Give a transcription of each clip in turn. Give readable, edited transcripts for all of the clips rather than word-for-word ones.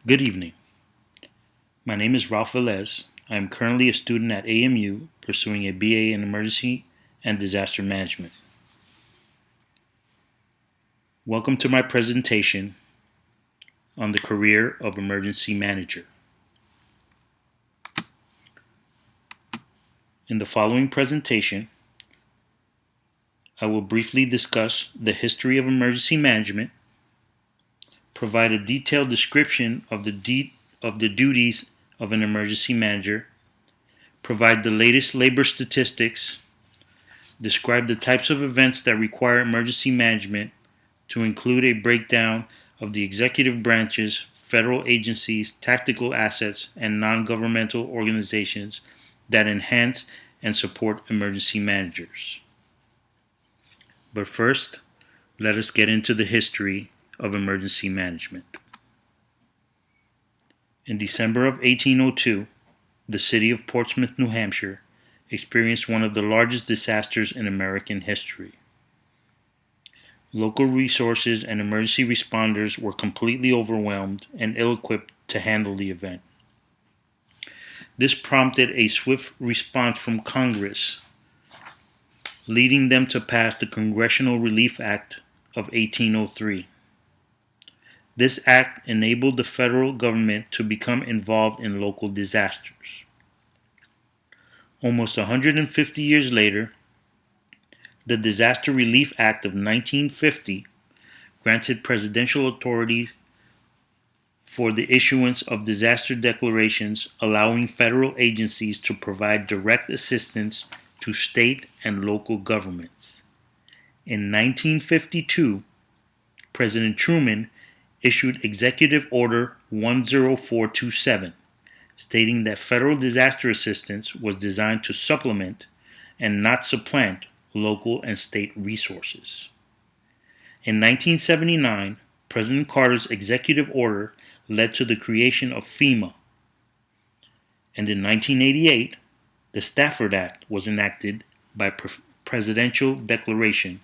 Good evening. My name is Ralph Velez. I am currently a student at AMU pursuing a BA in Emergency and Disaster Management. Welcome to my presentation on the career of Emergency Manager. In the following presentation, I will briefly discuss the history of emergency management, provide a detailed description of the duties of an emergency manager, provide the latest labor statistics, describe the types of events that require emergency management to include a breakdown of the executive branches, federal agencies, tactical assets, and non-governmental organizations that enhance and support emergency managers. But first, let us get into the history of emergency management. In December of 1802, the city of Portsmouth, New Hampshire, experienced one of the largest disasters in American history. Local resources and emergency responders were completely overwhelmed and ill-equipped to handle the event. This prompted a swift response from Congress, leading them to pass the Congressional Relief Act of 1803. This act enabled the federal government to become involved in local disasters. Almost 150 years later, the Disaster Relief Act of 1950 granted presidential authority for the issuance of disaster declarations, allowing federal agencies to provide direct assistance to state and local governments. In 1952, President Truman issued Executive Order 10427, stating that federal disaster assistance was designed to supplement and not supplant local and state resources. In 1979, President Carter's executive order led to the creation of FEMA. And in 1988, the Stafford Act was enacted by presidential declaration,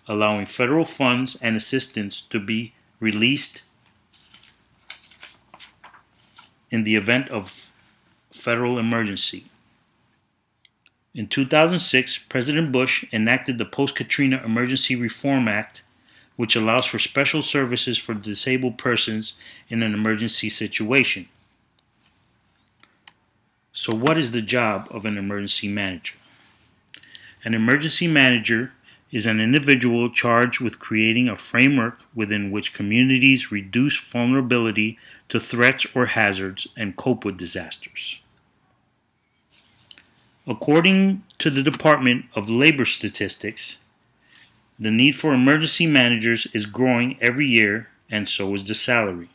allowing federal funds and assistance to be released in the event of federal emergency. In 2006, President Bush enacted the Post-Katrina Emergency Reform Act, which allows for special services for disabled persons in an emergency situation. So what is the job of an emergency manager? An emergency manager is an individual charged with creating a framework within which communities reduce vulnerability to threats or hazards and cope with disasters. According to the Department of Labor Statistics, the need for emergency managers is growing every year, and so is the salary.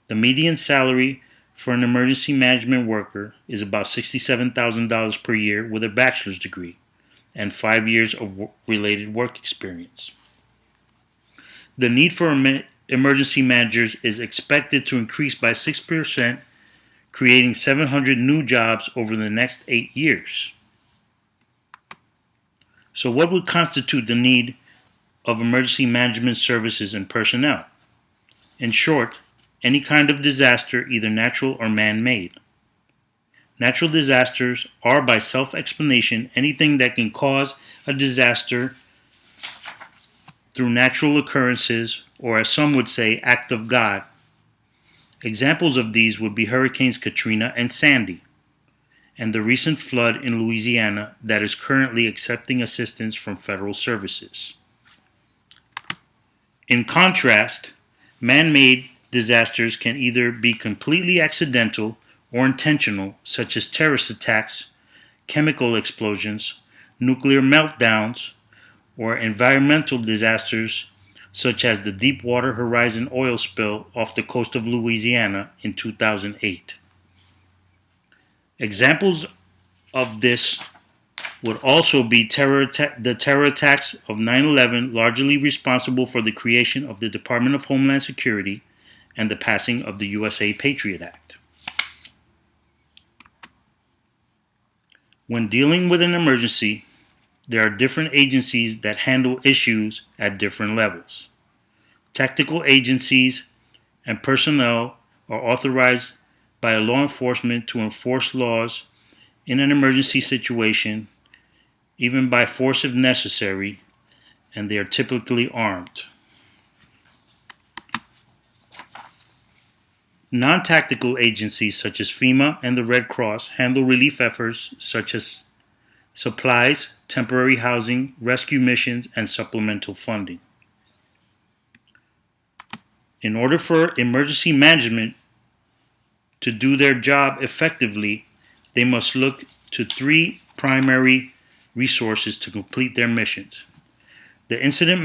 The median salary for an emergency management worker is about $67,000 per year with a bachelor's degree and 5 years of related work experience. The need for emergency managers is expected to increase by 6%, creating 700 new jobs over the next 8 years. So what would constitute the need of emergency management services and personnel? In short, any kind of disaster, either natural or man-made. Natural disasters are, by self-explanation, anything that can cause a disaster through natural occurrences, or as some would say, act of God. Examples of these would be Hurricanes Katrina and Sandy, and the recent flood in Louisiana that is currently accepting assistance from federal services. In contrast, man-made disasters can either be completely accidental or intentional, such as terrorist attacks, chemical explosions, nuclear meltdowns, or environmental disasters such as the Deepwater Horizon oil spill off the coast of Louisiana in 2008. Examples of this would also be the terror attacks of 9/11, largely responsible for the creation of the Department of Homeland Security and the passing of the USA Patriot Act. When dealing with an emergency, there are different agencies that handle issues at different levels. Tactical agencies and personnel are authorized by law enforcement to enforce laws in an emergency situation, even by force if necessary, and they are typically armed. Non-tactical agencies such as FEMA and the Red Cross handle relief efforts such as supplies, temporary housing, rescue missions, and supplemental funding. In order for emergency management to do their job effectively, they must look to three primary resources to complete their missions. The incident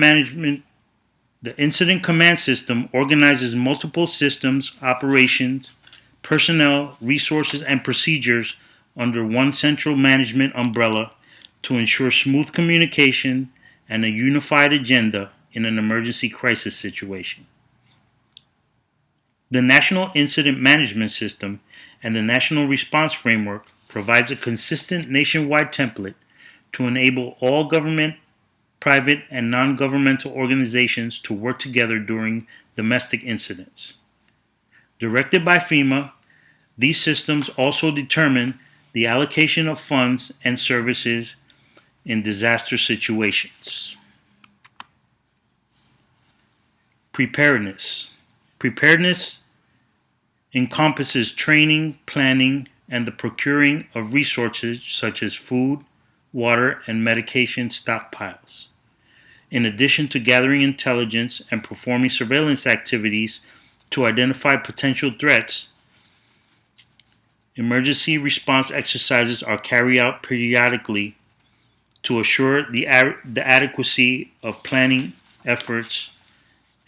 command system organizes multiple systems, operations, personnel, resources, and procedures under one central management umbrella to ensure smooth communication and a unified agenda in an emergency crisis situation. The National Incident Management System and the National Response Framework provides a consistent nationwide template to enable all government, private, and non-governmental organizations to work together during domestic incidents. Directed by FEMA, these systems also determine the allocation of funds and services in disaster situations. Preparedness. Preparedness encompasses training, planning, and the procuring of resources such as food, water, and medication stockpiles. In addition to gathering intelligence and performing surveillance activities to identify potential threats, emergency response exercises are carried out periodically to assure the adequacy of planning efforts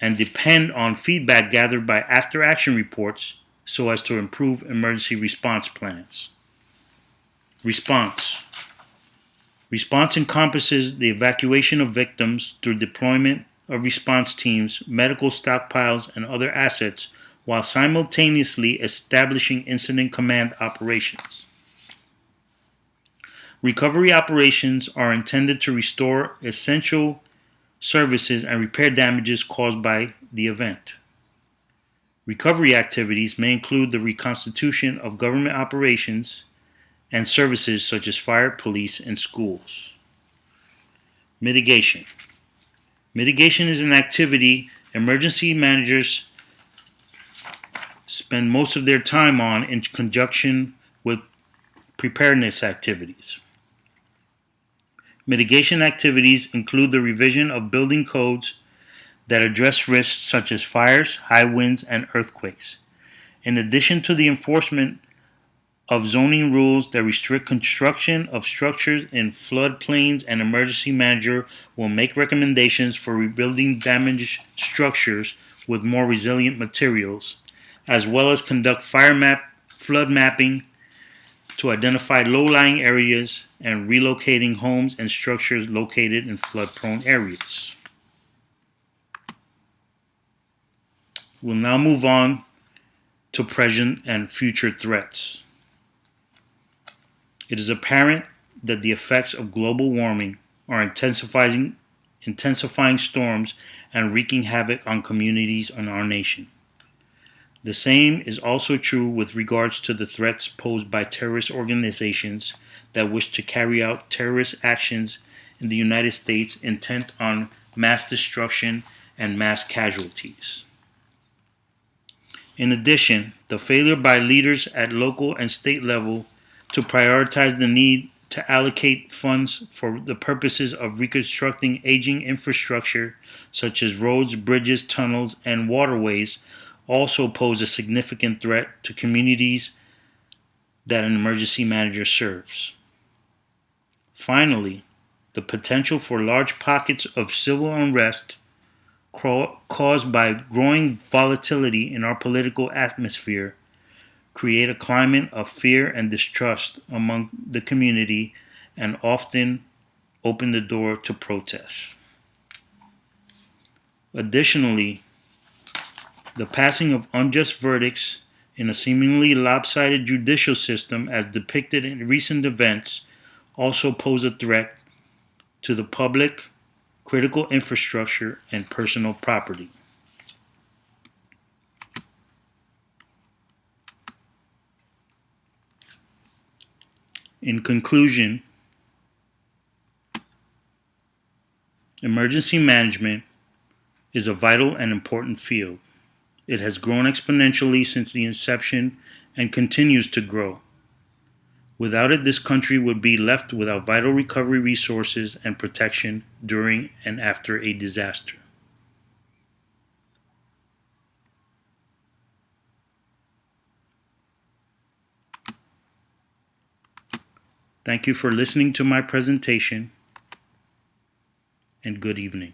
and depend on feedback gathered by after-action reports so as to improve emergency response plans. Response. Response encompasses the evacuation of victims through deployment of response teams, medical stockpiles, and other assets while simultaneously establishing incident command operations. Recovery operations are intended to restore essential services and repair damages caused by the event. Recovery activities may include the reconstitution of government operations and services such as fire, police, and schools. Mitigation. Mitigation is an activity emergency managers spend most of their time on in conjunction with preparedness activities. Mitigation activities include the revision of building codes that address risks such as fires, high winds, and earthquakes. In addition to the enforcement of zoning rules that restrict construction of structures in floodplains, an emergency manager will make recommendations for rebuilding damaged structures with more resilient materials, as well as conduct flood mapping to identify low-lying areas and relocating homes and structures located in flood-prone areas. We'll now move on to present and future threats. It is apparent that the effects of global warming are intensifying storms and wreaking havoc on communities in our nation. The same is also true with regards to the threats posed by terrorist organizations that wish to carry out terrorist actions in the United States intent on mass destruction and mass casualties. In addition, the failure by leaders at local and state level to prioritize the need to allocate funds for the purposes of reconstructing aging infrastructure such as roads, bridges, tunnels, and waterways also pose a significant threat to communities that an emergency manager serves. Finally, the potential for large pockets of civil unrest caused by growing volatility in our political atmosphere create a climate of fear and distrust among the community and often open the door to protests. Additionally, the passing of unjust verdicts in a seemingly lopsided judicial system as depicted in recent events also pose a threat to the public, critical infrastructure, and personal property. In conclusion, emergency management is a vital and important field. It has grown exponentially since the inception and continues to grow. Without it, this country would be left without vital recovery resources and protection during and after a disaster. Thank you for listening to my presentation, and good evening.